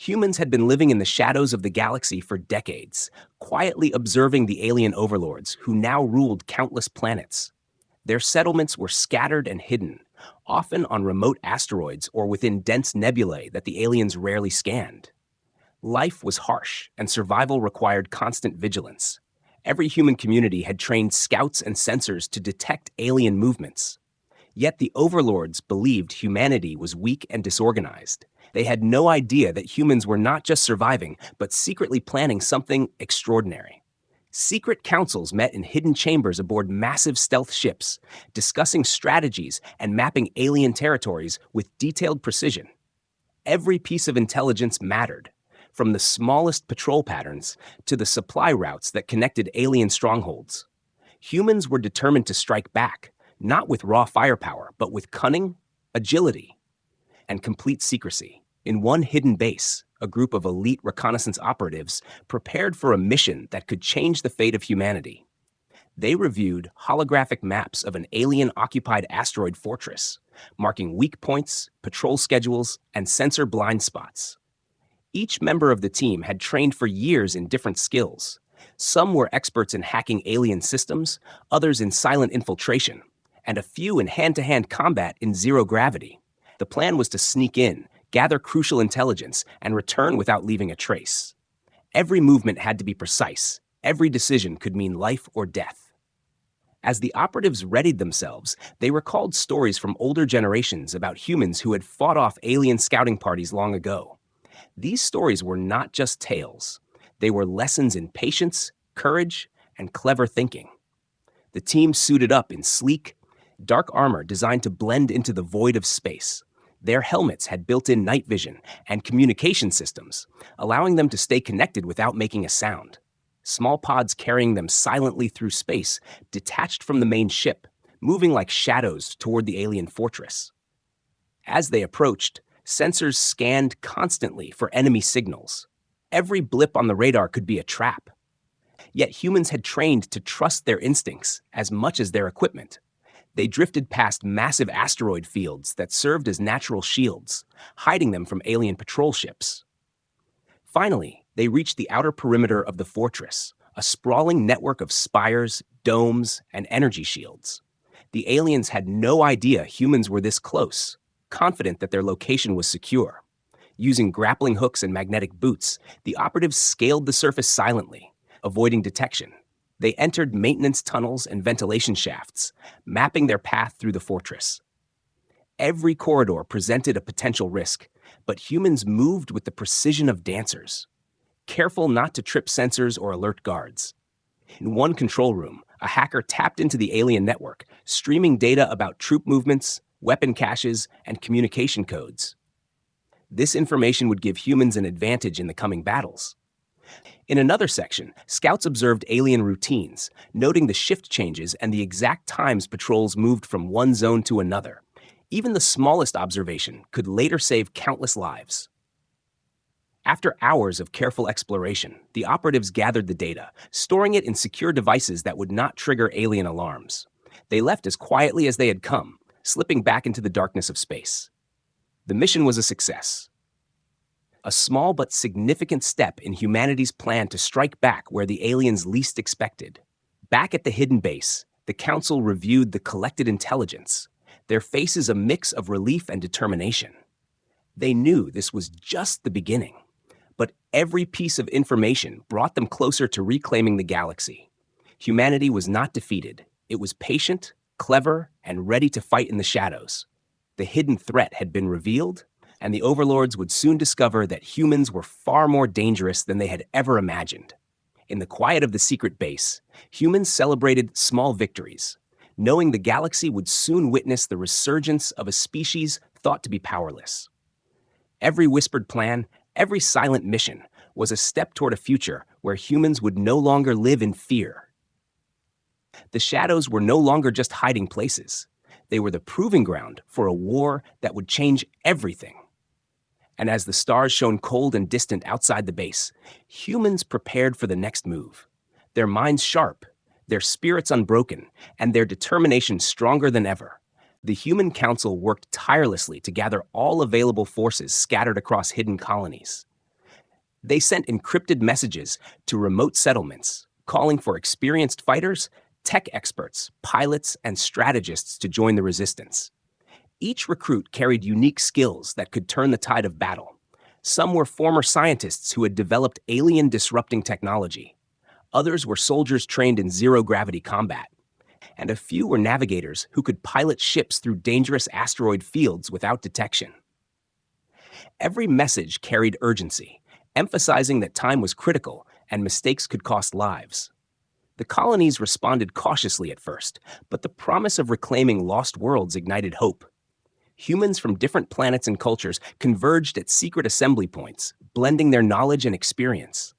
Humans had been living in the shadows of the galaxy for decades, quietly observing the alien overlords who now ruled countless planets. Their settlements were scattered and hidden, often on remote asteroids or within dense nebulae that the aliens rarely scanned. Life was harsh, and survival required constant vigilance. Every human community had trained scouts and sensors to detect alien movements. Yet the overlords believed humanity was weak and disorganized. They had no idea that humans were not just surviving, but secretly planning something extraordinary. Secret councils met in hidden chambers aboard massive stealth ships, discussing strategies and mapping alien territories with detailed precision. Every piece of intelligence mattered, from the smallest patrol patterns to the supply routes that connected alien strongholds. Humans were determined to strike back, not with raw firepower, but with cunning, agility, and complete secrecy. In one hidden base, a group of elite reconnaissance operatives prepared for a mission that could change the fate of humanity. They reviewed holographic maps of an alien-occupied asteroid fortress, marking weak points, patrol schedules, and sensor blind spots. Each member of the team had trained for years in different skills. Some were experts in hacking alien systems, others in silent infiltration, and a few in hand-to-hand combat in zero gravity. The plan was to sneak in, gather crucial intelligence, and return without leaving a trace. Every movement had to be precise. Every decision could mean life or death. As the operatives readied themselves, they recalled stories from older generations about humans who had fought off alien scouting parties long ago. These stories were not just tales. They were lessons in patience, courage, and clever thinking. The team suited up in sleek, dark armor designed to blend into the void of space. Their helmets had built-in night vision and communication systems, allowing them to stay connected without making a sound. Small pods carrying them silently through space detached from the main ship, moving like shadows toward the alien fortress. As they approached, sensors scanned constantly for enemy signals. Every blip on the radar could be a trap. Yet humans had trained to trust their instincts as much as their equipment. They drifted past massive asteroid fields that served as natural shields, hiding them from alien patrol ships. Finally, they reached the outer perimeter of the fortress, a sprawling network of spires, domes, and energy shields. The aliens had no idea humans were this close, confident that their location was secure. Using grappling hooks and magnetic boots, the operatives scaled the surface silently, avoiding detection. They entered maintenance tunnels and ventilation shafts, mapping their path through the fortress. Every corridor presented a potential risk, but humans moved with the precision of dancers, careful not to trip sensors or alert guards. In one control room, a hacker tapped into the alien network, streaming data about troop movements, weapon caches, and communication codes. This information would give humans an advantage in the coming battles. In another section, scouts observed alien routines, noting the shift changes and the exact times patrols moved from one zone to another. Even the smallest observation could later save countless lives. After hours of careful exploration, the operatives gathered the data, storing it in secure devices that would not trigger alien alarms. They left as quietly as they had come, slipping back into the darkness of space. The mission was a success. A small but significant step in humanity's plan to strike back where the aliens least expected. Back at the hidden base, the Council reviewed the collected intelligence, their faces a mix of relief and determination. They knew this was just the beginning, but every piece of information brought them closer to reclaiming the galaxy. Humanity was not defeated. It was patient, clever, and ready to fight in the shadows. The hidden threat had been revealed, and the overlords would soon discover that humans were far more dangerous than they had ever imagined. In the quiet of the secret base, humans celebrated small victories, knowing the galaxy would soon witness the resurgence of a species thought to be powerless. Every whispered plan, every silent mission, was a step toward a future where humans would no longer live in fear. The shadows were no longer just hiding places. They were the proving ground for a war that would change everything. And as the stars shone cold and distant outside the base, humans prepared for the next move. Their minds sharp, their spirits unbroken, and their determination stronger than ever. The Human Council worked tirelessly to gather all available forces scattered across hidden colonies. They sent encrypted messages to remote settlements, calling for experienced fighters, tech experts, pilots, and strategists to join the resistance. Each recruit carried unique skills that could turn the tide of battle. Some were former scientists who had developed alien-disrupting technology. Others were soldiers trained in zero-gravity combat. And a few were navigators who could pilot ships through dangerous asteroid fields without detection. Every message carried urgency, emphasizing that time was critical and mistakes could cost lives. The colonies responded cautiously at first, but the promise of reclaiming lost worlds ignited hope. Humans from different planets and cultures converged at secret assembly points, blending their knowledge and experience.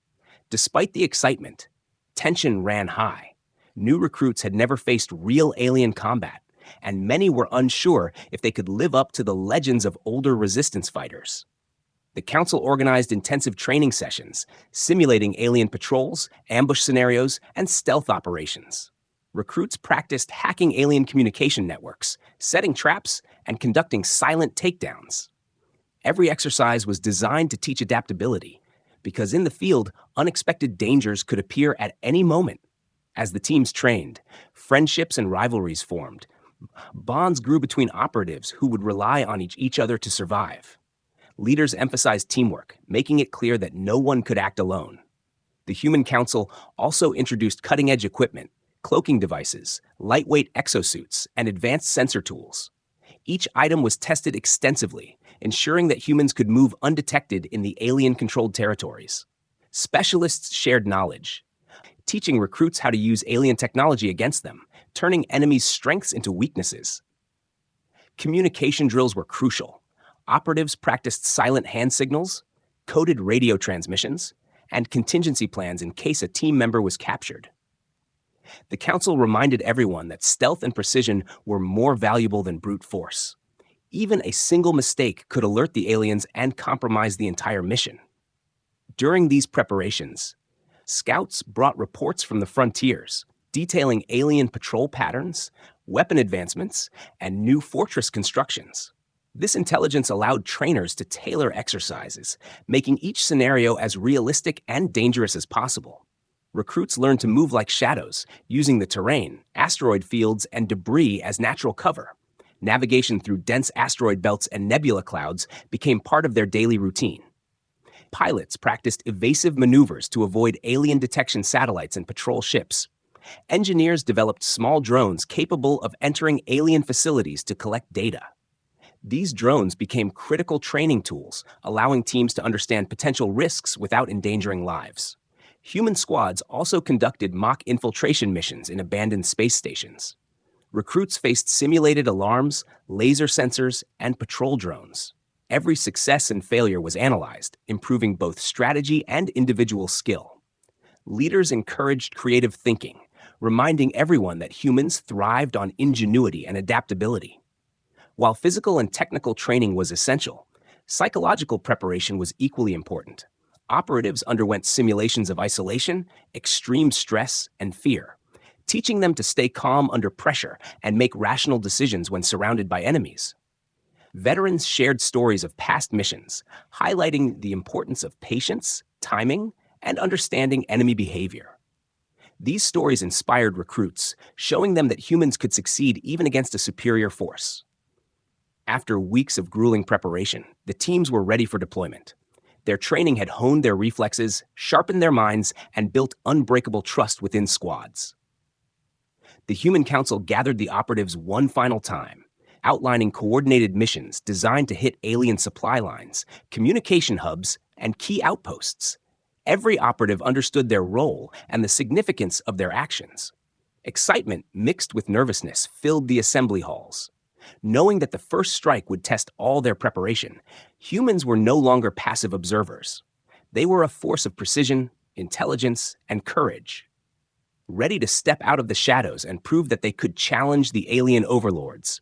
Despite the excitement, tension ran high. New recruits had never faced real alien combat, and many were unsure if they could live up to the legends of older resistance fighters. The Council organized intensive training sessions, simulating alien patrols, ambush scenarios, and stealth operations. Recruits practiced hacking alien communication networks, setting traps, and conducting silent takedowns. Every exercise was designed to teach adaptability, because in the field, unexpected dangers could appear at any moment. As the teams trained, friendships and rivalries formed. Bonds grew between operatives who would rely on each other to survive. Leaders emphasized teamwork, making it clear that no one could act alone. The Human Council also introduced cutting-edge equipment, cloaking devices, lightweight exosuits, and advanced sensor tools. Each item was tested extensively, ensuring that humans could move undetected in the alien-controlled territories. Specialists shared knowledge, teaching recruits how to use alien technology against them, turning enemies' strengths into weaknesses. Communication drills were crucial. Operatives practiced silent hand signals, coded radio transmissions, and contingency plans in case a team member was captured. The Council reminded everyone that stealth and precision were more valuable than brute force. Even a single mistake could alert the aliens and compromise the entire mission. During these preparations, scouts brought reports from the frontiers, detailing alien patrol patterns, weapon advancements, and new fortress constructions. This intelligence allowed trainers to tailor exercises, making each scenario as realistic and dangerous as possible. Recruits learned to move like shadows, using the terrain, asteroid fields, and debris as natural cover. Navigation through dense asteroid belts and nebula clouds became part of their daily routine. Pilots practiced evasive maneuvers to avoid alien detection satellites and patrol ships. Engineers developed small drones capable of entering alien facilities to collect data. These drones became critical training tools, allowing teams to understand potential risks without endangering lives. Human squads also conducted mock infiltration missions in abandoned space stations. Recruits faced simulated alarms, laser sensors, and patrol drones. Every success and failure was analyzed, improving both strategy and individual skill. Leaders encouraged creative thinking, reminding everyone that humans thrived on ingenuity and adaptability. While physical and technical training was essential, psychological preparation was equally important. Operatives underwent simulations of isolation, extreme stress, and fear, teaching them to stay calm under pressure and make rational decisions when surrounded by enemies. Veterans shared stories of past missions, highlighting the importance of patience, timing, and understanding enemy behavior. These stories inspired recruits, showing them that humans could succeed even against a superior force. After weeks of grueling preparation, the teams were ready for deployment. Their training had honed their reflexes, sharpened their minds, and built unbreakable trust within squads. The Human Council gathered the operatives one final time, outlining coordinated missions designed to hit alien supply lines, communication hubs, and key outposts. Every operative understood their role and the significance of their actions. Excitement mixed with nervousness filled the assembly halls. Knowing that the first strike would test all their preparation, humans were no longer passive observers. They were a force of precision, intelligence, and courage, ready to step out of the shadows and prove that they could challenge the alien overlords.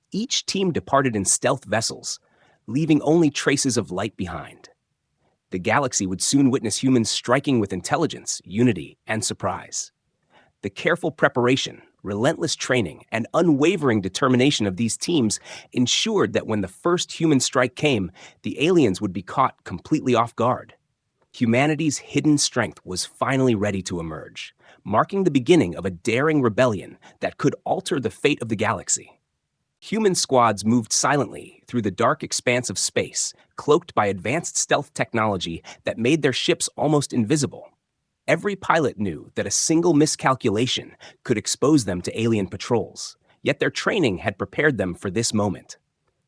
Each team departed in stealth vessels, leaving only traces of light behind. The galaxy would soon witness humans striking with intelligence, unity, and surprise. The careful preparation, relentless training, and unwavering determination of these teams ensured that when the first human strike came, the aliens would be caught completely off guard. Humanity's hidden strength was finally ready to emerge, marking the beginning of a daring rebellion that could alter the fate of the galaxy. Human squads moved silently through the dark expanse of space, cloaked by advanced stealth technology that made their ships almost invisible. Every pilot knew that a single miscalculation could expose them to alien patrols, yet their training had prepared them for this moment.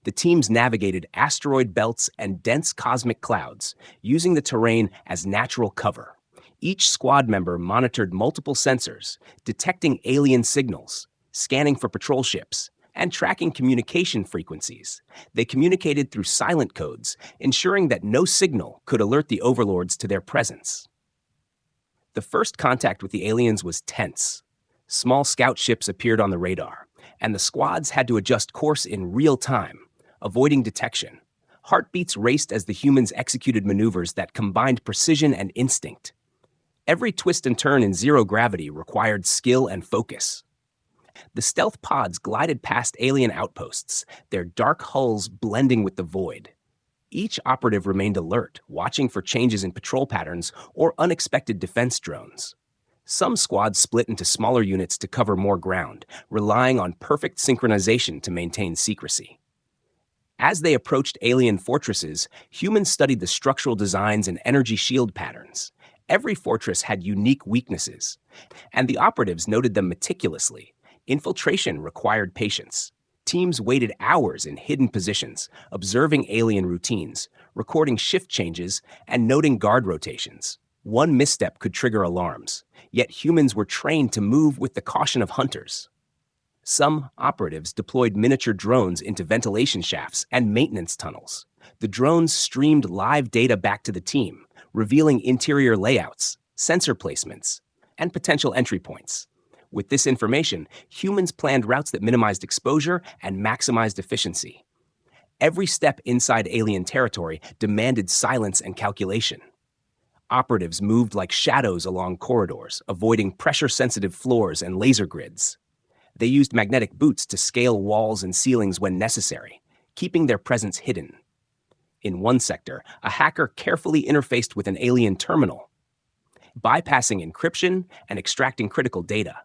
The teams navigated asteroid belts and dense cosmic clouds, using the terrain as natural cover. Each squad member monitored multiple sensors, detecting alien signals, scanning for patrol ships, and tracking communication frequencies. They communicated through silent codes, ensuring that no signal could alert the overlords to their presence. The first contact with the aliens was tense. Small scout ships appeared on the radar, and the squads had to adjust course in real time, avoiding detection. Heartbeats raced as the humans executed maneuvers that combined precision and instinct. Every twist and turn in zero gravity required skill and focus. The stealth pods glided past alien outposts, their dark hulls blending with the void. Each operative remained alert, watching for changes in patrol patterns or unexpected defense drones. Some squads split into smaller units to cover more ground, relying on perfect synchronization to maintain secrecy. As they approached alien fortresses, humans studied the structural designs and energy shield patterns. Every fortress had unique weaknesses, and the operatives noted them meticulously. Infiltration required patience. Teams waited hours in hidden positions, observing alien routines, recording shift changes, and noting guard rotations. One misstep could trigger alarms, yet humans were trained to move with the caution of hunters. Some operatives deployed miniature drones into ventilation shafts and maintenance tunnels. The drones streamed live data back to the team, revealing interior layouts, sensor placements, and potential entry points. With this information, humans planned routes that minimized exposure and maximized efficiency. Every step inside alien territory demanded silence and calculation. Operatives moved like shadows along corridors, avoiding pressure-sensitive floors and laser grids. They used magnetic boots to scale walls and ceilings when necessary, keeping their presence hidden. In one sector, a hacker carefully interfaced with an alien terminal, bypassing encryption and extracting critical data.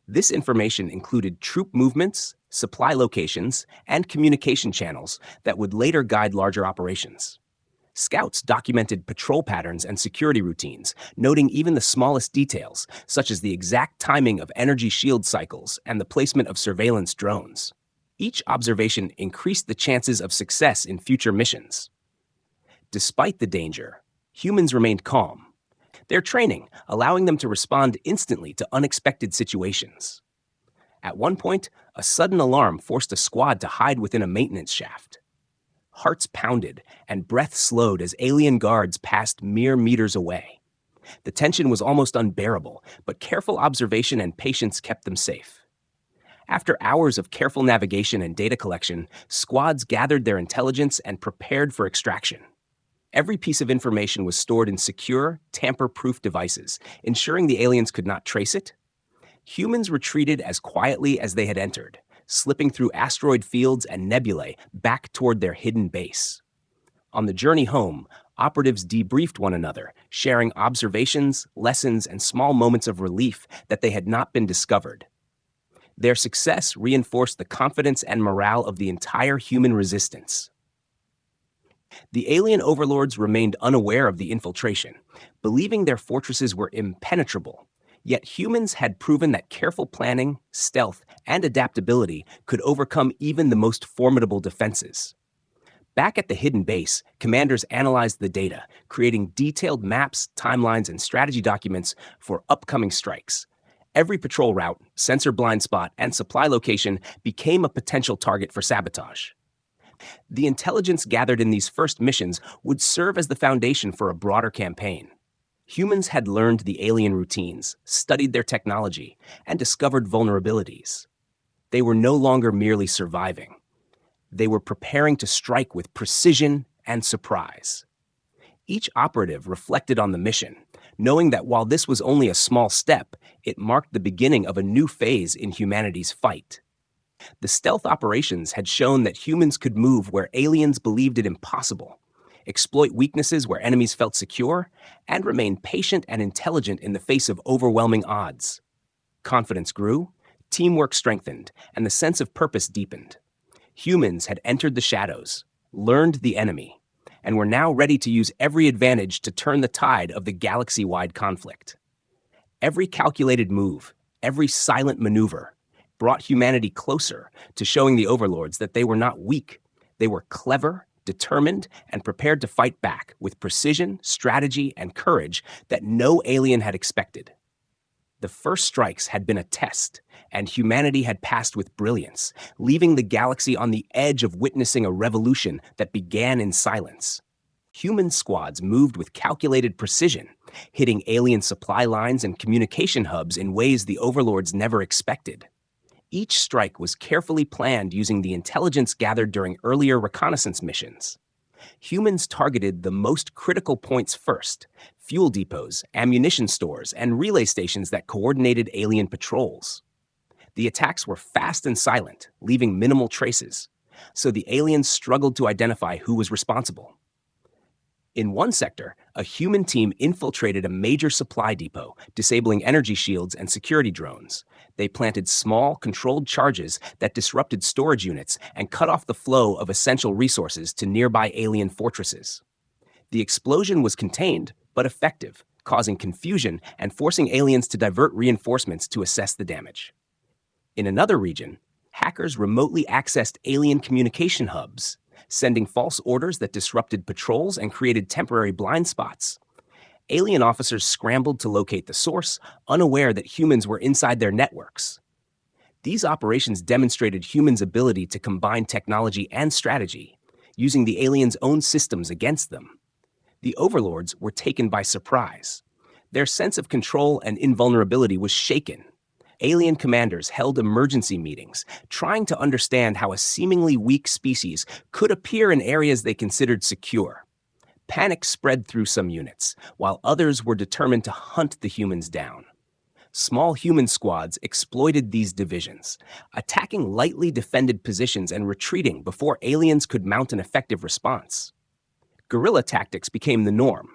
This information included troop movements, supply locations, and communication channels that would later guide larger operations. Scouts documented patrol patterns and security routines, noting even the smallest details, such as the exact timing of energy shield cycles and the placement of surveillance drones. Each observation increased the chances of success in future missions. Despite the danger, humans remained calm, their training allowing them to respond instantly to unexpected situations. At one point, a sudden alarm forced a squad to hide within a maintenance shaft. Hearts pounded and breath slowed as alien guards passed mere meters away. The tension was almost unbearable, but careful observation and patience kept them safe. After hours of careful navigation and data collection, squads gathered their intelligence and prepared for extraction. Every piece of information was stored in secure, tamper-proof devices, ensuring the aliens could not trace it. Humans retreated as quietly as they had entered, slipping through asteroid fields and nebulae back toward their hidden base. On the journey home, operatives debriefed one another, sharing observations, lessons, and small moments of relief that they had not been discovered. Their success reinforced the confidence and morale of the entire human resistance. The alien overlords remained unaware of the infiltration, believing their fortresses were impenetrable. Yet humans had proven that careful planning, stealth, and adaptability could overcome even the most formidable defenses. Back at the hidden base, commanders analyzed the data, creating detailed maps, timelines, and strategy documents for upcoming strikes. Every patrol route, sensor blind spot, and supply location became a potential target for sabotage. The intelligence gathered in these first missions would serve as the foundation for a broader campaign. Humans had learned the alien routines, studied their technology, and discovered vulnerabilities. They were no longer merely surviving. They were preparing to strike with precision and surprise. Each operative reflected on the mission, knowing that while this was only a small step, it marked the beginning of a new phase in humanity's fight. The stealth operations had shown that humans could move where aliens believed it impossible. exploit weaknesses where enemies felt secure, and remain patient and intelligent in the face of overwhelming odds. Confidence grew, teamwork strengthened, and the sense of purpose deepened. Humans had entered the shadows, learned the enemy, and were now ready to use every advantage to turn the tide of the galaxy-wide conflict. Every calculated move, every silent maneuver, brought humanity closer to showing the overlords that they were not weak. They were clever, determined, and prepared to fight back with precision, strategy, and courage that no alien had expected. The first strikes had been a test, and humanity had passed with brilliance, leaving the galaxy on the edge of witnessing a revolution that began in silence. Human squads moved with calculated precision, hitting alien supply lines and communication hubs in ways the overlords never expected. Each strike was carefully planned using the intelligence gathered during earlier reconnaissance missions. Humans targeted the most critical points first: fuel depots, ammunition stores, and relay stations that coordinated alien patrols. The attacks were fast and silent, leaving minimal traces, so the aliens struggled to identify who was responsible. In one sector, a human team infiltrated a major supply depot, disabling energy shields and security drones. They planted small, controlled charges that disrupted storage units and cut off the flow of essential resources to nearby alien fortresses. The explosion was contained, but effective, causing confusion and forcing aliens to divert reinforcements to assess the damage. In another region, hackers remotely accessed alien communication hubs, sending false orders that disrupted patrols and created temporary blind spots. Alien officers scrambled to locate the source, unaware that humans were inside their networks. These operations demonstrated humans' ability to combine technology and strategy, using the aliens' own systems against them. The overlords were taken by surprise. Their sense of control and invulnerability was shaken. Alien commanders held emergency meetings, trying to understand how a seemingly weak species could appear in areas they considered secure. Panic spread through some units, while others were determined to hunt the humans down. Small human squads exploited these divisions, attacking lightly defended positions and retreating before aliens could mount an effective response. Guerrilla tactics became the norm.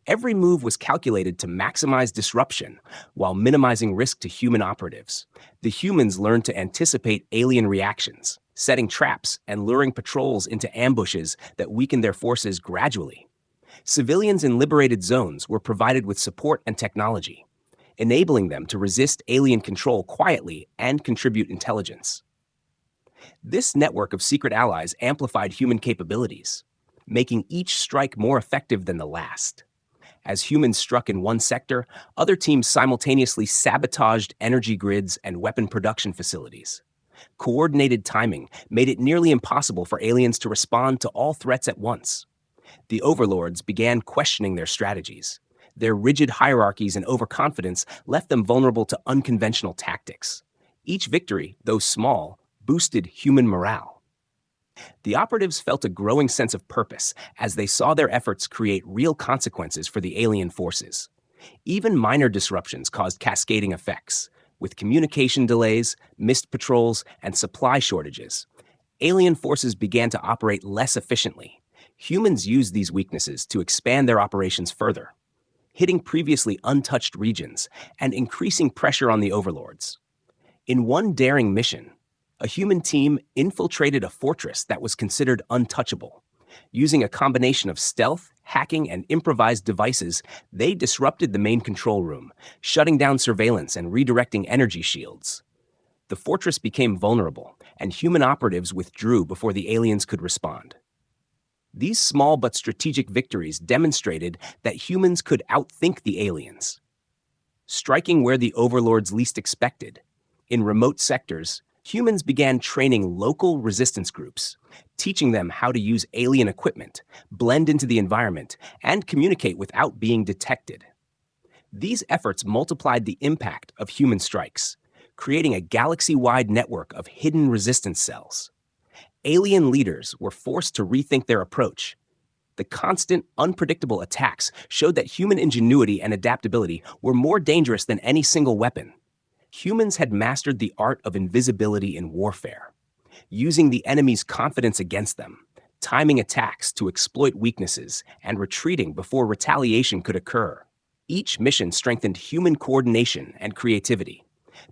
Every move was calculated to maximize disruption while minimizing risk to human operatives. The humans learned to anticipate alien reactions, setting traps and luring patrols into ambushes that weakened their forces gradually. Civilians in liberated zones were provided with support and technology, enabling them to resist alien control quietly and contribute intelligence. This network of secret allies amplified human capabilities, making each strike more effective than the last. As humans struck in one sector, other teams simultaneously sabotaged energy grids and weapon production facilities. Coordinated timing made it nearly impossible for aliens to respond to all threats at once. The overlords began questioning their strategies. Their rigid hierarchies and overconfidence left them vulnerable to unconventional tactics. Each victory, though small, boosted human morale. The operatives felt a growing sense of purpose as they saw their efforts create real consequences for the alien forces. Even minor disruptions caused cascading effects, with communication delays, missed patrols, and supply shortages. Alien forces began to operate less efficiently. Humans used these weaknesses to expand their operations further, hitting previously untouched regions and increasing pressure on the overlords. In one daring mission, a human team infiltrated a fortress that was considered untouchable. Using a combination of stealth, hacking, and improvised devices, they disrupted the main control room, shutting down surveillance and redirecting energy shields. The fortress became vulnerable, and human operatives withdrew before the aliens could respond. These small but strategic victories demonstrated that humans could outthink the aliens. Striking where the overlords least expected, in remote sectors, humans began training local resistance groups, teaching them how to use alien equipment, blend into the environment, and communicate without being detected. These efforts multiplied the impact of human strikes, creating a galaxy-wide network of hidden resistance cells. Alien leaders were forced to rethink their approach. The constant, unpredictable attacks showed that human ingenuity and adaptability were more dangerous than any single weapon. Humans had mastered the art of invisibility in warfare. Using the enemy's confidence against them, timing attacks to exploit weaknesses, and retreating before retaliation could occur. Each mission strengthened human coordination and creativity,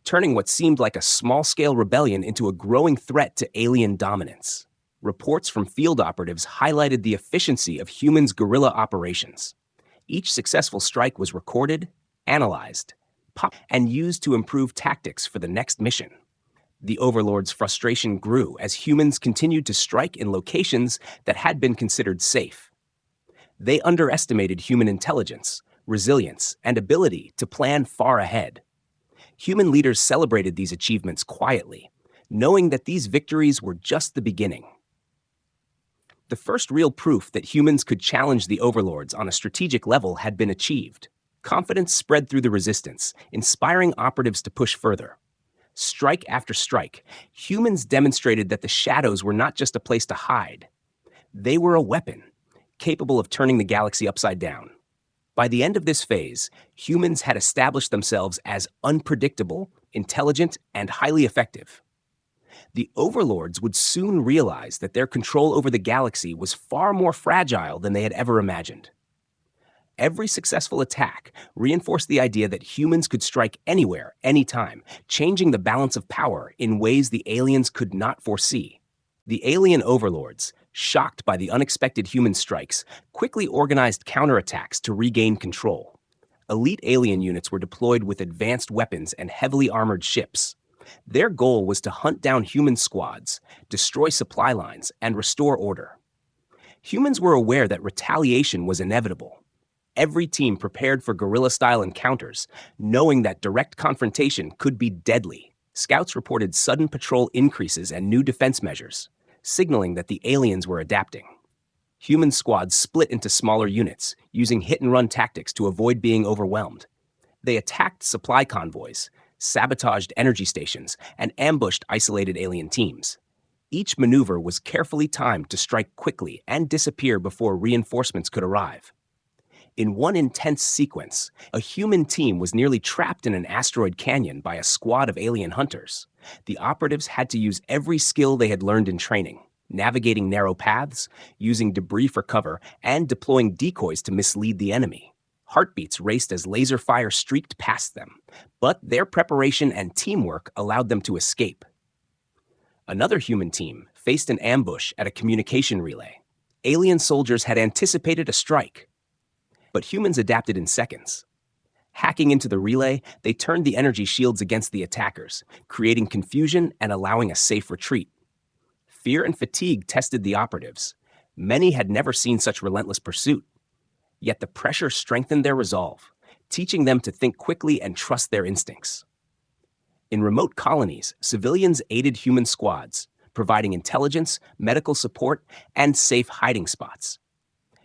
turning what seemed like a small-scale rebellion into a growing threat to alien dominance. Reports from field operatives highlighted the efficiency of humans' guerrilla operations. Each successful strike was recorded, analyzed, and used to improve tactics for the next mission. The Overlord's frustration grew as humans continued to strike in locations that had been considered safe. They underestimated human intelligence, resilience, and ability to plan far ahead. Human leaders celebrated these achievements quietly, knowing that these victories were just the beginning. The first real proof that humans could challenge the overlords on a strategic level had been achieved. Confidence spread through the resistance, inspiring operatives to push further. Strike after strike, humans demonstrated that the shadows were not just a place to hide. They were a weapon, capable of turning the galaxy upside down. By the end of this phase, humans had established themselves as unpredictable, intelligent, and highly effective. The overlords would soon realize that their control over the galaxy was far more fragile than they had ever imagined. Every successful attack reinforced the idea that humans could strike anywhere, anytime, changing the balance of power in ways the aliens could not foresee. The alien overlords, shocked by the unexpected human strikes, quickly organized counterattacks to regain control. Elite alien units were deployed with advanced weapons and heavily armored ships. Their goal was to hunt down human squads, destroy supply lines, and restore order. Humans were aware that retaliation was inevitable. Every team prepared for guerrilla-style encounters, knowing that direct confrontation could be deadly. Scouts reported sudden patrol increases and new defense measures, signaling that the aliens were adapting. Human squads split into smaller units, using hit-and-run tactics to avoid being overwhelmed. They attacked supply convoys, sabotaged energy stations, and ambushed isolated alien teams. Each maneuver was carefully timed to strike quickly and disappear before reinforcements could arrive. In one intense sequence, a human team was nearly trapped in an asteroid canyon by a squad of alien hunters. The operatives had to use every skill they had learned in training, navigating narrow paths, using debris for cover, and deploying decoys to mislead the enemy. Heartbeats raced as laser fire streaked past them, but their preparation and teamwork allowed them to escape. Another human team faced an ambush at a communication relay. Alien soldiers had anticipated a strike, but humans adapted in seconds. Hacking into the relay, they turned the energy shields against the attackers, creating confusion and allowing a safe retreat. Fear and fatigue tested the operatives. Many had never seen such relentless pursuit. Yet the pressure strengthened their resolve, teaching them to think quickly and trust their instincts. In remote colonies, civilians aided human squads, providing intelligence, medical support, and safe hiding spots.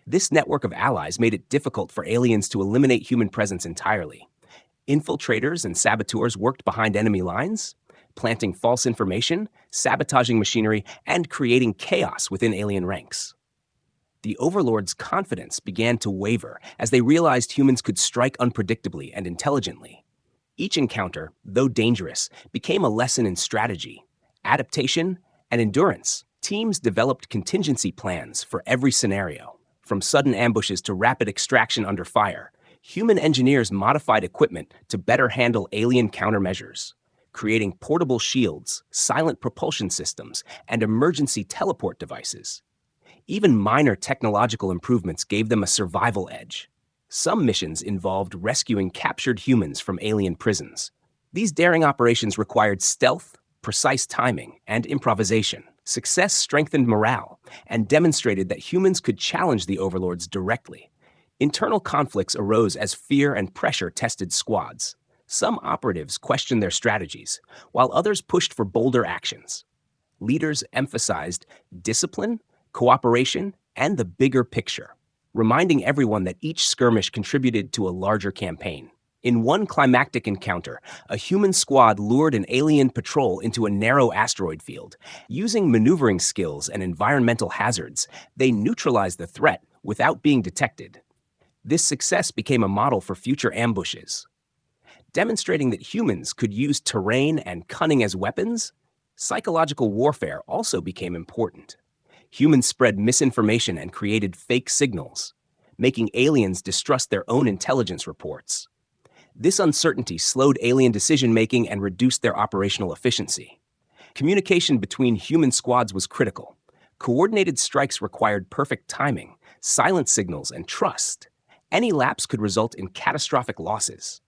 This network of allies made it difficult for aliens to eliminate human presence entirely. Infiltrators and saboteurs worked behind enemy lines, planting false information, sabotaging machinery, and creating chaos within alien ranks. The overlords' confidence began to waver as they realized humans could strike unpredictably and intelligently. Each encounter, though dangerous, became a lesson in strategy, adaptation, and endurance. Teams developed contingency plans for every scenario. From sudden ambushes to rapid extraction under fire, human engineers modified equipment to better handle alien countermeasures, creating portable shields, silent propulsion systems, and emergency teleport devices. Even minor technological improvements gave them a survival edge. Some missions involved rescuing captured humans from alien prisons. These daring operations required stealth, precise timing, and improvisation. Success strengthened morale and demonstrated that humans could challenge the overlords directly. Internal conflicts arose as fear and pressure tested squads. Some operatives questioned their strategies, while others pushed for bolder actions. Leaders emphasized discipline, cooperation, and the bigger picture, reminding everyone that each skirmish contributed to a larger campaign. In one climactic encounter, a human squad lured an alien patrol into a narrow asteroid field. Using maneuvering skills and environmental hazards, they neutralized the threat without being detected. This success became a model for future ambushes. Demonstrating that humans could use terrain and cunning as weapons, psychological warfare also became important. Humans spread misinformation and created fake signals, making aliens distrust their own intelligence reports. This uncertainty slowed alien decision-making and reduced their operational efficiency. Communication between human squads was critical. Coordinated strikes required perfect timing, silent signals, and trust. Any lapse could result in catastrophic losses.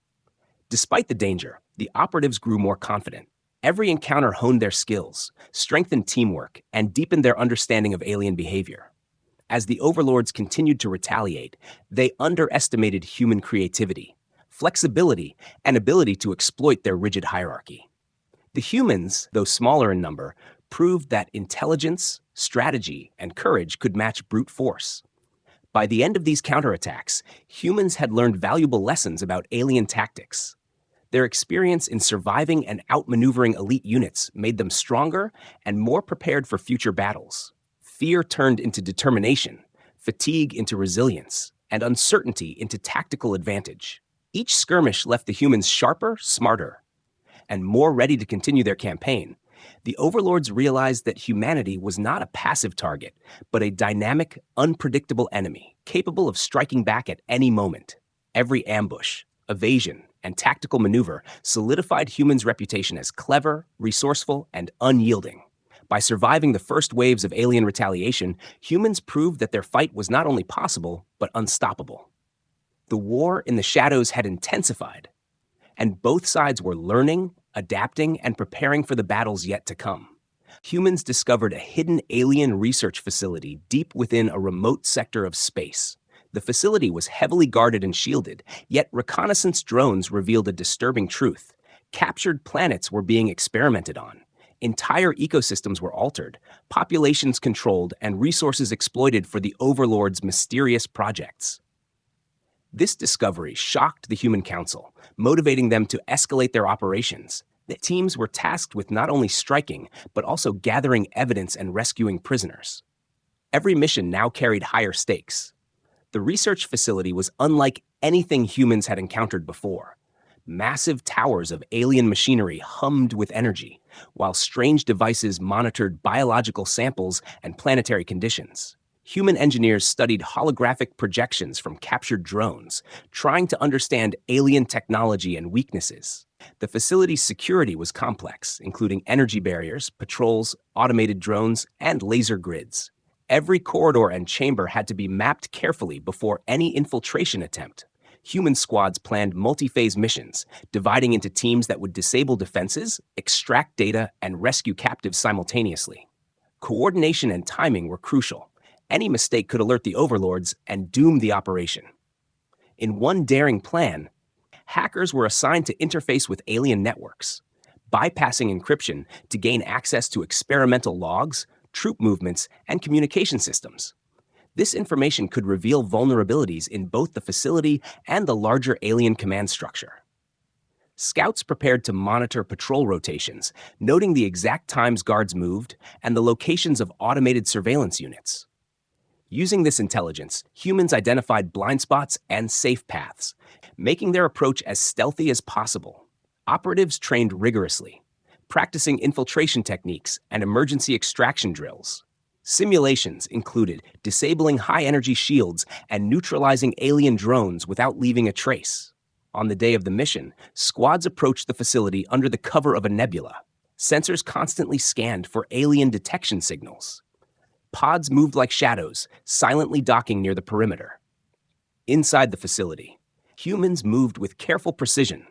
Despite the danger, the operatives grew more confident. Every encounter honed their skills, strengthened teamwork, and deepened their understanding of alien behavior. As the overlords continued to retaliate, they underestimated human creativity, flexibility, and ability to exploit their rigid hierarchy. The humans, though smaller in number, proved that intelligence, strategy, and courage could match brute force. By the end of these counterattacks, humans had learned valuable lessons about alien tactics. Their experience in surviving and outmaneuvering elite units made them stronger and more prepared for future battles. Fear turned into determination, fatigue into resilience, and uncertainty into tactical advantage. Each skirmish left the humans sharper, smarter, and more ready to continue their campaign. The overlords realized that humanity was not a passive target, but a dynamic, unpredictable enemy, capable of striking back at any moment. Every ambush, evasion, and tactical maneuver solidified humans' reputation as clever, resourceful, and unyielding. By surviving the first waves of alien retaliation, humans proved that their fight was not only possible, but unstoppable. The war in the shadows had intensified, and both sides were learning, adapting, and preparing for the battles yet to come. Humans discovered a hidden alien research facility deep within a remote sector of space. The facility was heavily guarded and shielded, yet reconnaissance drones revealed a disturbing truth. Captured planets were being experimented on. Entire ecosystems were altered, populations controlled, and resources exploited for the overlords' mysterious projects. This discovery shocked the Human Council, motivating them to escalate their operations. The teams were tasked with not only striking, but also gathering evidence and rescuing prisoners. Every mission now carried higher stakes. The research facility was unlike anything humans had encountered before. Massive towers of alien machinery hummed with energy, while strange devices monitored biological samples and planetary conditions. Human engineers studied holographic projections from captured drones, trying to understand alien technology and weaknesses. The facility's security was complex, including energy barriers, patrols, automated drones, and laser grids. Every corridor and chamber had to be mapped carefully before any infiltration attempt. Human squads planned multi-phase missions, dividing into teams that would disable defenses, extract data, and rescue captives simultaneously. Coordination and timing were crucial. Any mistake could alert the overlords and doom the operation. In one daring plan, hackers were assigned to interface with alien networks, bypassing encryption to gain access to experimental logs, troop movements, and communication systems. This information could reveal vulnerabilities in both the facility and the larger alien command structure. Scouts prepared to monitor patrol rotations, noting the exact times guards moved and the locations of automated surveillance units. Using this intelligence, humans identified blind spots and safe paths, making their approach as stealthy as possible. Operatives trained rigorously, practicing infiltration techniques and emergency extraction drills. Simulations included disabling high-energy shields and neutralizing alien drones without leaving a trace. On the day of the mission, squads approached the facility under the cover of a nebula. Sensors constantly scanned for alien detection signals. Pods moved like shadows, silently docking near the perimeter. Inside the facility, humans moved with careful precision,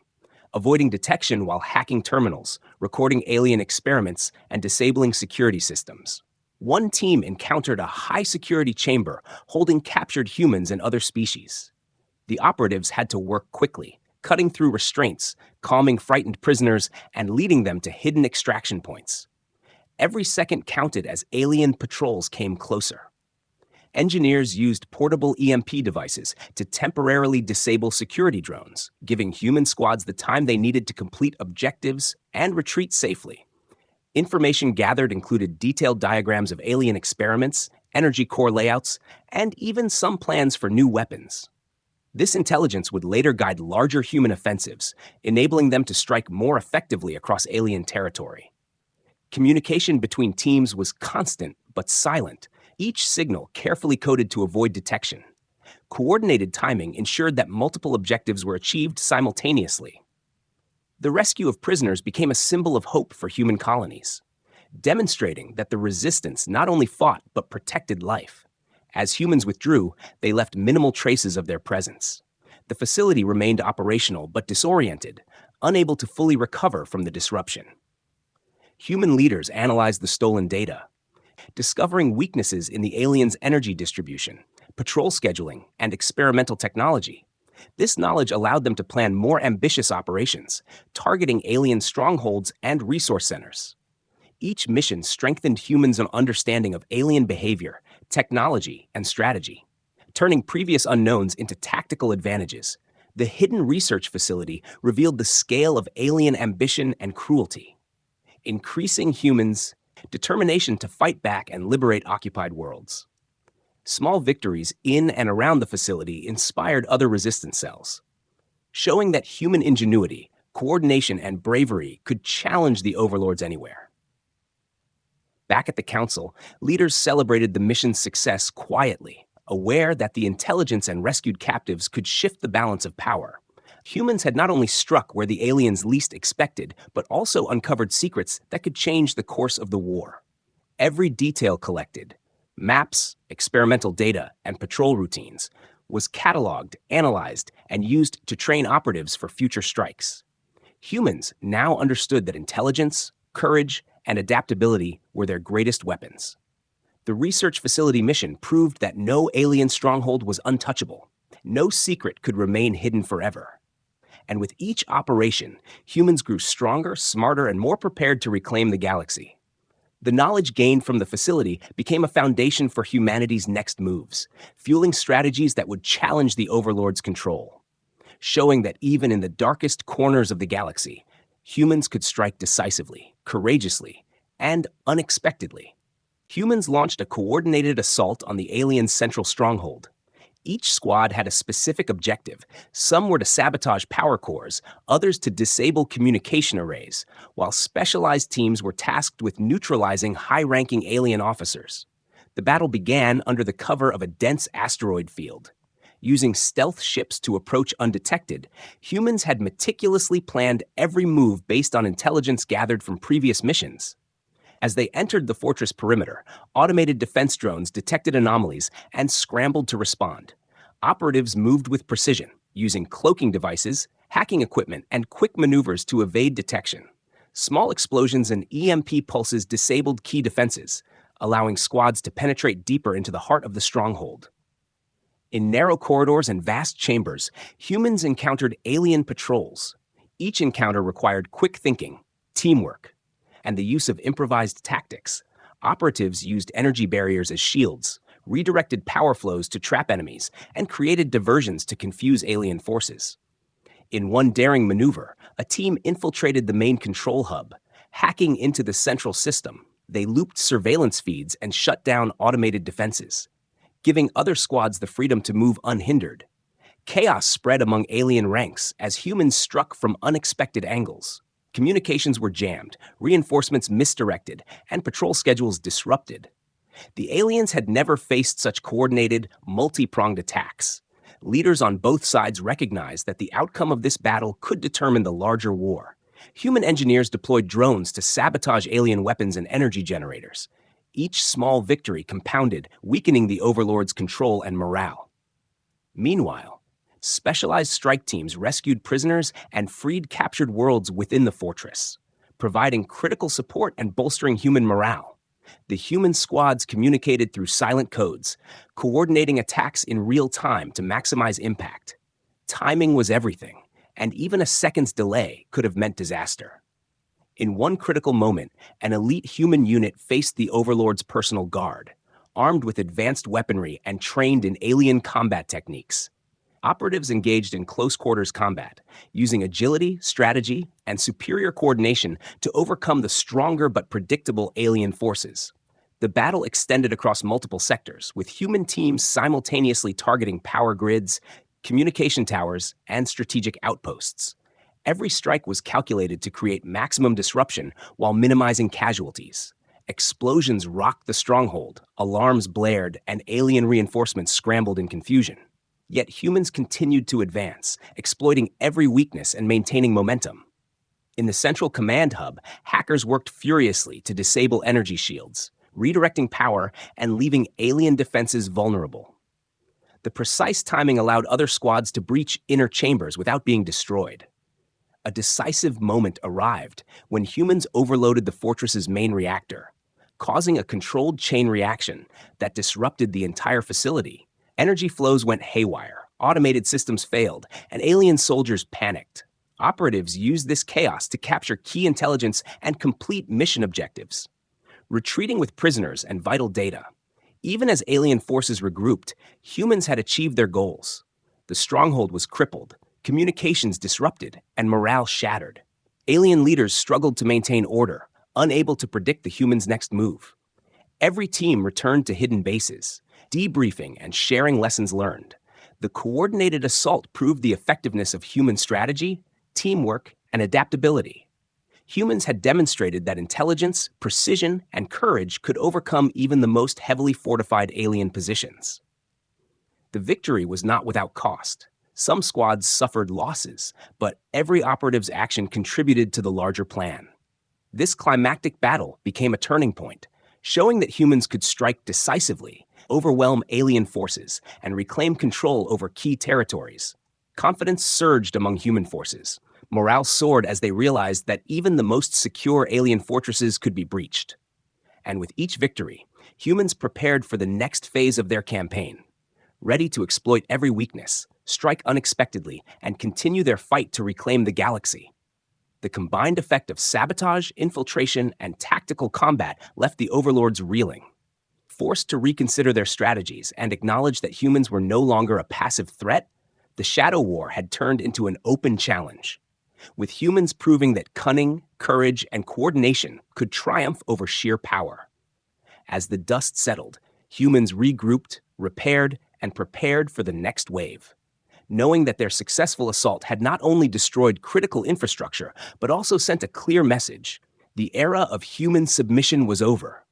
avoiding detection while hacking terminals, recording alien experiments, and disabling security systems. One team encountered a high-security chamber holding captured humans and other species. The operatives had to work quickly, cutting through restraints, calming frightened prisoners, and leading them to hidden extraction points. Every second counted as alien patrols came closer. Engineers used portable EMP devices to temporarily disable security drones, giving human squads the time they needed to complete objectives and retreat safely. Information gathered included detailed diagrams of alien experiments, energy core layouts, and even some plans for new weapons. This intelligence would later guide larger human offensives, enabling them to strike more effectively across alien territory. Communication between teams was constant but silent, each signal carefully coded to avoid detection. Coordinated timing ensured that multiple objectives were achieved simultaneously. The rescue of prisoners became a symbol of hope for human colonies, demonstrating that the resistance not only fought but protected life. As humans withdrew, they left minimal traces of their presence. The facility remained operational but disoriented, unable to fully recover from the disruption. Human leaders analyzed the stolen data, discovering weaknesses in the aliens' energy distribution, patrol scheduling, and experimental technology. This knowledge allowed them to plan more ambitious operations, targeting alien strongholds and resource centers. Each mission strengthened humans' understanding of alien behavior, technology, and strategy, turning previous unknowns into tactical advantages. The hidden research facility revealed the scale of alien ambition and cruelty, increasing humans' determination to fight back and liberate occupied worlds. Small victories in and around the facility inspired other resistance cells, showing that human ingenuity, coordination, and bravery could challenge the overlords anywhere. Back at the Council, leaders celebrated the mission's success quietly, aware that the intelligence and rescued captives could shift the balance of power. Humans had not only struck where the aliens least expected, but also uncovered secrets that could change the course of the war. Every detail collected, maps, experimental data, and patrol routines, was cataloged, analyzed, and used to train operatives for future strikes. Humans now understood that intelligence, courage, and adaptability were their greatest weapons. The research facility mission proved that no alien stronghold was untouchable. No secret could remain hidden forever. And with each operation, humans grew stronger, smarter, and more prepared to reclaim the galaxy. The knowledge gained from the facility became a foundation for humanity's next moves, fueling strategies that would challenge the overlord's control, showing that even in the darkest corners of the galaxy, humans could strike decisively, courageously, and unexpectedly. Humans launched a coordinated assault on the alien central stronghold. Each squad had a specific objective. Some were to sabotage power cores, others to disable communication arrays, while specialized teams were tasked with neutralizing high-ranking alien officers. The battle began under the cover of a dense asteroid field. Using stealth ships to approach undetected, humans had meticulously planned every move based on intelligence gathered from previous missions. As they entered the fortress perimeter, automated defense drones detected anomalies and scrambled to respond. Operatives moved with precision, using cloaking devices, hacking equipment, and quick maneuvers to evade detection. Small explosions and EMP pulses disabled key defenses, allowing squads to penetrate deeper into the heart of the stronghold. In narrow corridors and vast chambers, humans encountered alien patrols. Each encounter required quick thinking, teamwork, and the use of improvised tactics. Operatives used energy barriers as shields, redirected power flows to trap enemies, and created diversions to confuse alien forces. In one daring maneuver, a team infiltrated the main control hub. Hacking into the central system, they looped surveillance feeds and shut down automated defenses, giving other squads the freedom to move unhindered. Chaos spread among alien ranks as humans struck from unexpected angles. Communications were jammed, reinforcements misdirected, and patrol schedules disrupted. The aliens had never faced such coordinated, multi-pronged attacks. Leaders on both sides recognized that the outcome of this battle could determine the larger war. Human engineers deployed drones to sabotage alien weapons and energy generators. Each small victory compounded, weakening the overlord's control and morale. Meanwhile, specialized strike teams rescued prisoners and freed captured worlds within the fortress, providing critical support and bolstering human morale. The human squads communicated through silent codes, coordinating attacks in real time to maximize impact. Timing was everything, and even a second's delay could have meant disaster. In one critical moment, an elite human unit faced the Overlord's personal guard, armed with advanced weaponry and trained in alien combat techniques. Operatives engaged in close-quarters combat, using agility, strategy, and superior coordination to overcome the stronger but predictable alien forces. The battle extended across multiple sectors, with human teams simultaneously targeting power grids, communication towers, and strategic outposts. Every strike was calculated to create maximum disruption while minimizing casualties. Explosions rocked the stronghold, alarms blared, and alien reinforcements scrambled in confusion. Yet humans continued to advance, exploiting every weakness and maintaining momentum. In the central command hub, hackers worked furiously to disable energy shields, redirecting power and leaving alien defenses vulnerable. The precise timing allowed other squads to breach inner chambers without being destroyed. A decisive moment arrived when humans overloaded the fortress's main reactor, causing a controlled chain reaction that disrupted the entire facility. Energy flows went haywire, automated systems failed, and alien soldiers panicked. Operatives used this chaos to capture key intelligence and complete mission objectives, retreating with prisoners and vital data. Even as alien forces regrouped, humans had achieved their goals. The stronghold was crippled, communications disrupted, and morale shattered. Alien leaders struggled to maintain order, unable to predict the humans' next move. Every team returned to hidden bases, debriefing and sharing lessons learned. The coordinated assault proved the effectiveness of human strategy, teamwork, and adaptability. Humans had demonstrated that intelligence, precision, and courage could overcome even the most heavily fortified alien positions. The victory was not without cost. Some squads suffered losses, but every operative's action contributed to the larger plan. This climactic battle became a turning point, showing that humans could strike decisively, overwhelm alien forces, and reclaim control over key territories. Confidence surged among human forces. Morale soared as they realized that even the most secure alien fortresses could be breached. And with each victory, humans prepared for the next phase of their campaign, ready to exploit every weakness, strike unexpectedly, and continue their fight to reclaim the galaxy. The combined effect of sabotage, infiltration, and tactical combat left the overlords reeling. Forced to reconsider their strategies and acknowledge that humans were no longer a passive threat, the Shadow War had turned into an open challenge, with humans proving that cunning, courage, and coordination could triumph over sheer power. As the dust settled, humans regrouped, repaired, and prepared for the next wave, knowing that their successful assault had not only destroyed critical infrastructure, but also sent a clear message: the era of human submission was over.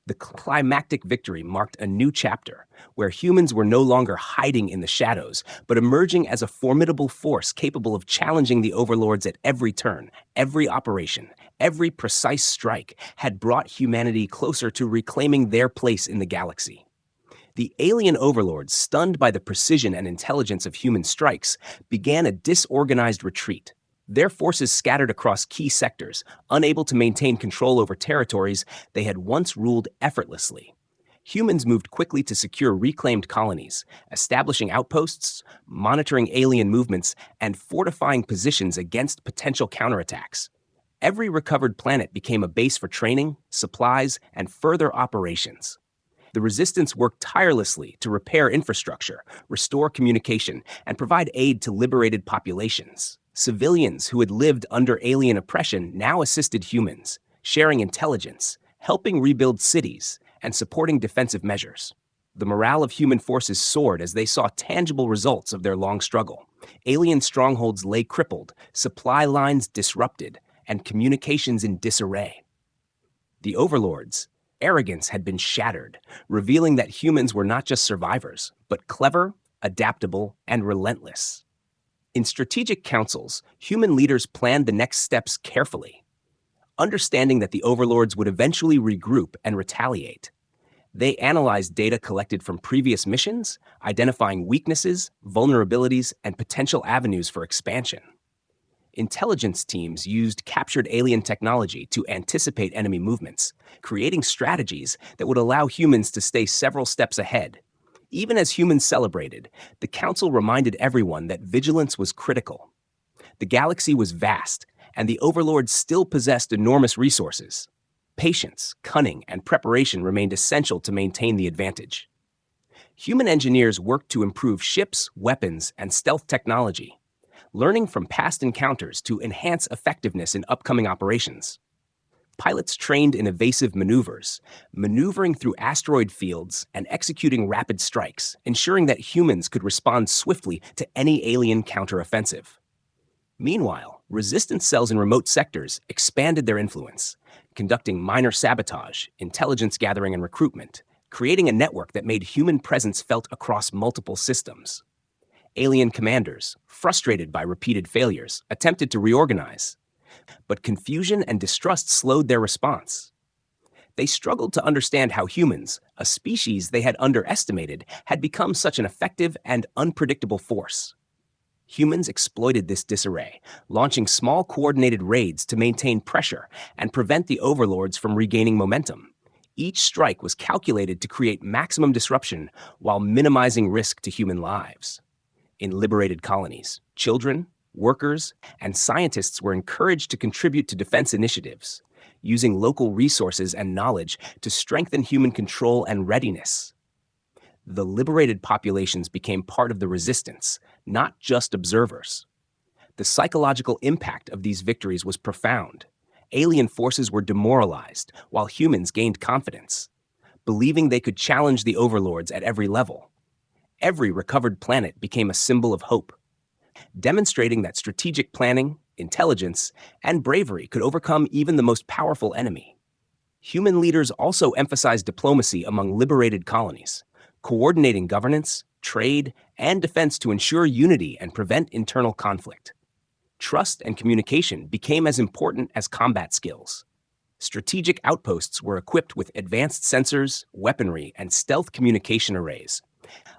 The climactic victory marked a new chapter, where humans were no longer hiding in the shadows, but emerging as a formidable force capable of challenging the overlords at every turn. Every operation, every precise strike had brought humanity closer to reclaiming their place in the galaxy. The alien overlords, stunned by the precision and intelligence of human strikes, began a disorganized retreat. Their forces scattered across key sectors, unable to maintain control over territories they had once ruled effortlessly. Humans moved quickly to secure reclaimed colonies, establishing outposts, monitoring alien movements, and fortifying positions against potential counterattacks. Every recovered planet became a base for training, supplies, and further operations. The Resistance worked tirelessly to repair infrastructure, restore communication, and provide aid to liberated populations. Civilians who had lived under alien oppression now assisted humans, sharing intelligence, helping rebuild cities, and supporting defensive measures. The morale of human forces soared as they saw tangible results of their long struggle. Alien strongholds lay crippled, supply lines disrupted, and communications in disarray. The overlords' arrogance had been shattered, revealing that humans were not just survivors, but clever, adaptable, and relentless. In strategic councils, human leaders planned the next steps carefully, understanding that the overlords would eventually regroup and retaliate. They analyzed data collected from previous missions, identifying weaknesses, vulnerabilities, and potential avenues for expansion. Intelligence teams used captured alien technology to anticipate enemy movements, creating strategies that would allow humans to stay several steps ahead. Even as humans celebrated, the Council reminded everyone that vigilance was critical. The galaxy was vast, and the overlords still possessed enormous resources. Patience, cunning, and preparation remained essential to maintain the advantage. Human engineers worked to improve ships, weapons, and stealth technology, learning from past encounters to enhance effectiveness in upcoming operations. Pilots trained in evasive maneuvers, maneuvering through asteroid fields and executing rapid strikes, ensuring that humans could respond swiftly to any alien counteroffensive. Meanwhile, resistance cells in remote sectors expanded their influence, conducting minor sabotage, intelligence gathering, and recruitment, creating a network that made human presence felt across multiple systems. Alien commanders, frustrated by repeated failures, attempted to reorganize, but confusion and distrust slowed their response. They struggled to understand how humans, a species they had underestimated, had become such an effective and unpredictable force. Humans exploited this disarray, launching small coordinated raids to maintain pressure and prevent the overlords from regaining momentum. Each strike was calculated to create maximum disruption while minimizing risk to human lives. In liberated colonies, children, workers, and scientists were encouraged to contribute to defense initiatives, using local resources and knowledge to strengthen human control and readiness. The liberated populations became part of the resistance, not just observers. The psychological impact of these victories was profound. Alien forces were demoralized, while humans gained confidence, believing they could challenge the overlords at every level. Every recovered planet became a symbol of hope, demonstrating that strategic planning, intelligence, and bravery could overcome even the most powerful enemy. Human leaders also emphasized diplomacy among liberated colonies, coordinating governance, trade, and defense to ensure unity and prevent internal conflict. Trust and communication became as important as combat skills. Strategic outposts were equipped with advanced sensors, weaponry, and stealth communication arrays,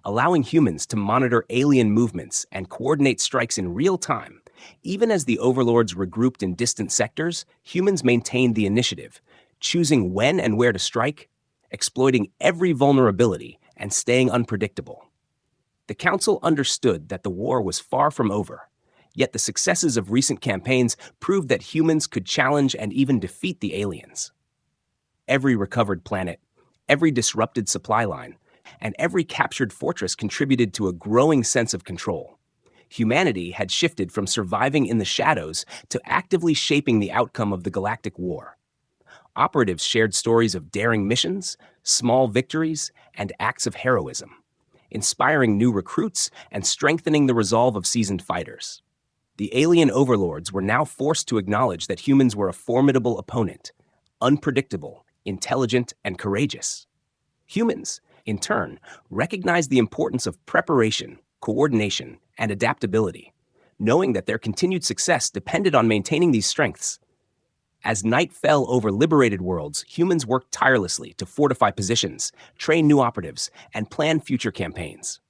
allowing humans to monitor alien movements and coordinate strikes in real time. Even as the overlords regrouped in distant sectors, humans maintained the initiative, choosing when and where to strike, exploiting every vulnerability, and staying unpredictable. The Council understood that the war was far from over, yet the successes of recent campaigns proved that humans could challenge and even defeat the aliens. Every recovered planet, every disrupted supply line, and every captured fortress contributed to a growing sense of control. Humanity had shifted from surviving in the shadows to actively shaping the outcome of the Galactic War. Operatives shared stories of daring missions, small victories, and acts of heroism, inspiring new recruits and strengthening the resolve of seasoned fighters. The alien overlords were now forced to acknowledge that humans were a formidable opponent, unpredictable, intelligent, and courageous. Humans, in turn, recognized the importance of preparation, coordination, and adaptability, knowing that their continued success depended on maintaining these strengths. As night fell over liberated worlds, humans worked tirelessly to fortify positions, train new operatives, and plan future campaigns.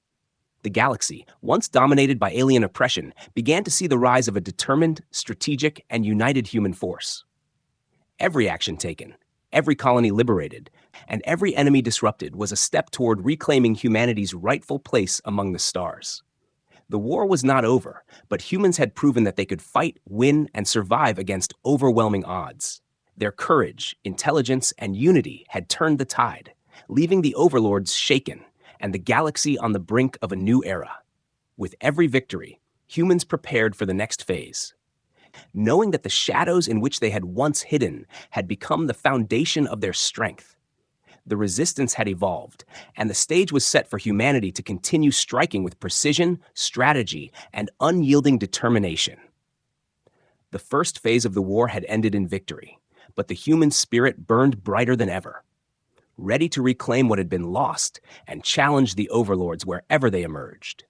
The galaxy, once dominated by alien oppression, began to see the rise of a determined, strategic, and united human force. Every action taken, every colony liberated, and every enemy disrupted was a step toward reclaiming humanity's rightful place among the stars. The war was not over, but humans had proven that they could fight, win, and survive against overwhelming odds. Their courage, intelligence, and unity had turned the tide, leaving the overlords shaken and the galaxy on the brink of a new era. With every victory, humans prepared for the next phase, knowing that the shadows in which they had once hidden had become the foundation of their strength. The resistance had evolved, and the stage was set for humanity to continue striking with precision, strategy, and unyielding determination. The first phase of the war had ended in victory, but the human spirit burned brighter than ever, ready to reclaim what had been lost and challenge the overlords wherever they emerged.